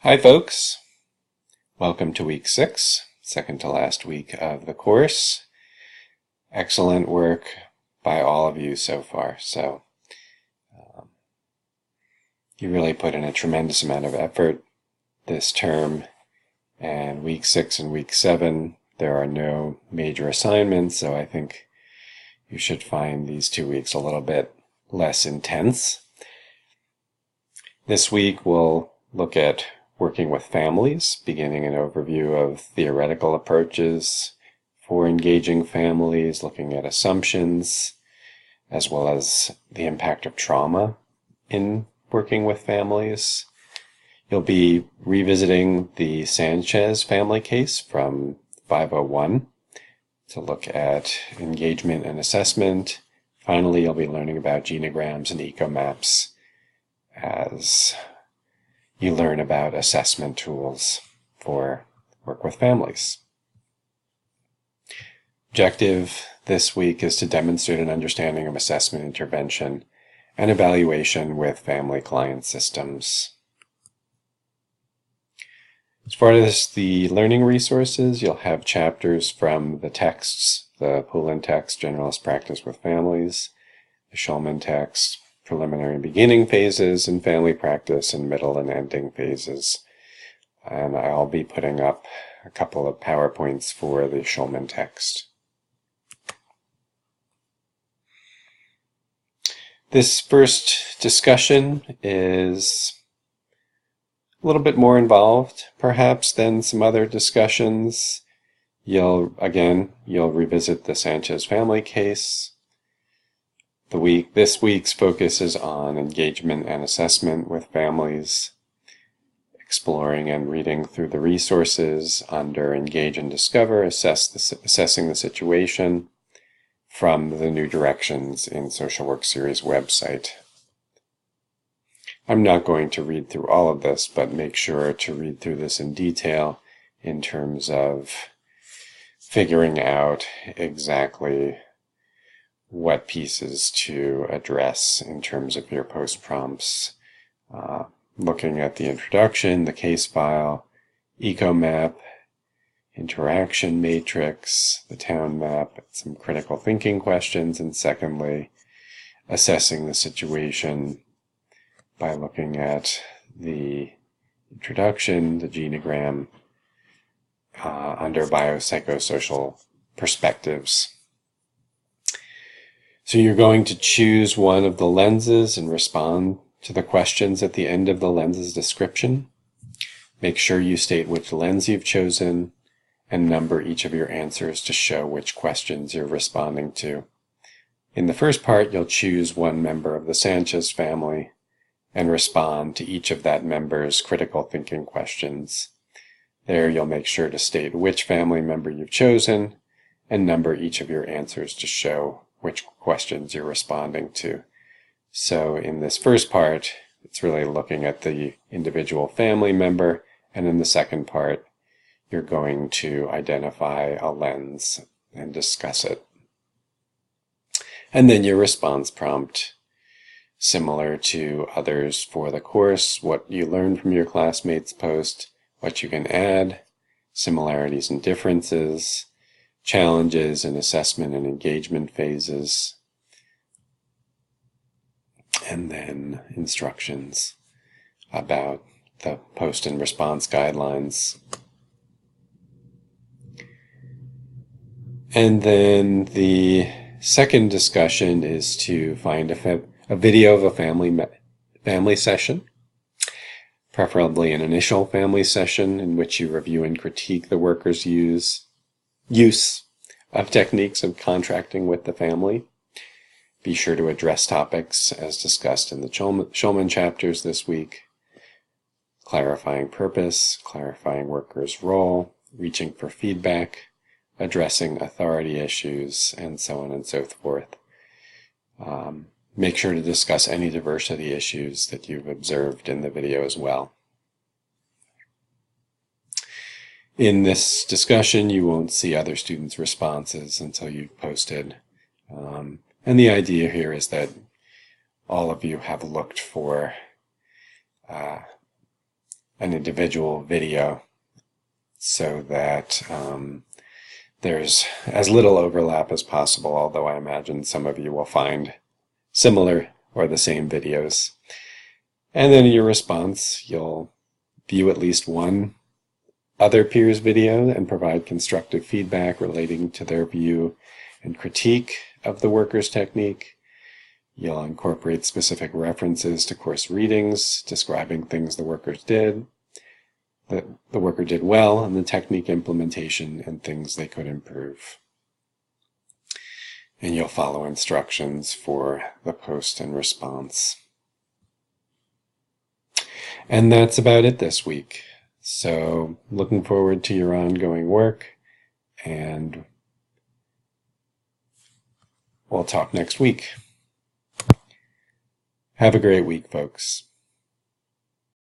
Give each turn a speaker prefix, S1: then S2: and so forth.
S1: Hi folks, welcome to week 6, second to last week of the course. Excellent work by all of you so far. You really put in a tremendous amount of effort this term, and week 6 and week 7 there are no major assignments, so I think you should find these 2 weeks a little bit less intense. This week we'll look at working with families, beginning an overview of theoretical approaches for engaging families, looking at assumptions, as well as the impact of trauma in working with families. You'll be revisiting the Sanchez family case from 501 to look at engagement and assessment. Finally, you'll be learning about genograms and ecomaps as you learn about assessment tools for work with families. Objective this week is to demonstrate an understanding of assessment intervention and evaluation with family client systems. As far as the learning resources, you'll have chapters from the texts, the Poulin text, Generalist Practice with Families, the Schulman text, preliminary and beginning phases, and family practice and middle and ending phases. And I'll be putting up a couple of PowerPoints for the Schulman text. This first discussion is a little bit more involved, perhaps, than some other discussions. You'll revisit the Sanchez family case. This week's focus is on engagement and assessment with families, exploring and reading through the resources under Engage and Discover, assessing the situation from the New Directions in Social Work Series website. I'm not going to read through all of this, but make sure to read through this in detail in terms of figuring out exactly what pieces to address in terms of your post prompts, looking at the introduction, the case file, ecomap, interaction matrix, the town map, some critical thinking questions, and secondly, assessing the situation by looking at the introduction, the genogram, under biopsychosocial perspectives. So you're going to choose one of the lenses and respond to the questions at the end of the lens's description. Make sure you state which lens you've chosen and number each of your answers to show which questions you're responding to. In the first part, you'll choose one member of the Sanchez family and respond to each of that member's critical thinking questions. There, you'll make sure to state which family member you've chosen and number each of your answers to show which questions you're responding to. So in this first part, it's really looking at the individual family member, and in the second part, you're going to identify a lens and discuss it. And then your response prompt, similar to others for the course, what you learned from your classmates' post, what you can add, similarities and differences, challenges in assessment and engagement phases, and then instructions about the post and response guidelines. And then the second discussion is to find a video of a family session, preferably an initial family session in which you review and critique the worker's use of techniques of contracting with the family. Be sure to address topics as discussed in the Schulman chapters this week: clarifying purpose, clarifying worker's role, reaching for feedback, addressing authority issues, and so on and so forth. Make sure to discuss any diversity issues that you've observed in the video as well. In this discussion, you won't see other students' responses until you've posted. And the idea here is that all of you have looked for an individual video so that there's as little overlap as possible, although I imagine some of you will find similar or the same videos. And then in your response, you'll view at least one other peer's video and provide constructive feedback relating to their view and critique of the worker's technique. You'll incorporate specific references to course readings describing things the workers did, that the worker did well, and the technique implementation and things they could improve. And you'll follow instructions for the post and response. And that's about it this week. So looking forward to your ongoing work, and we'll talk next week. Have a great week, folks.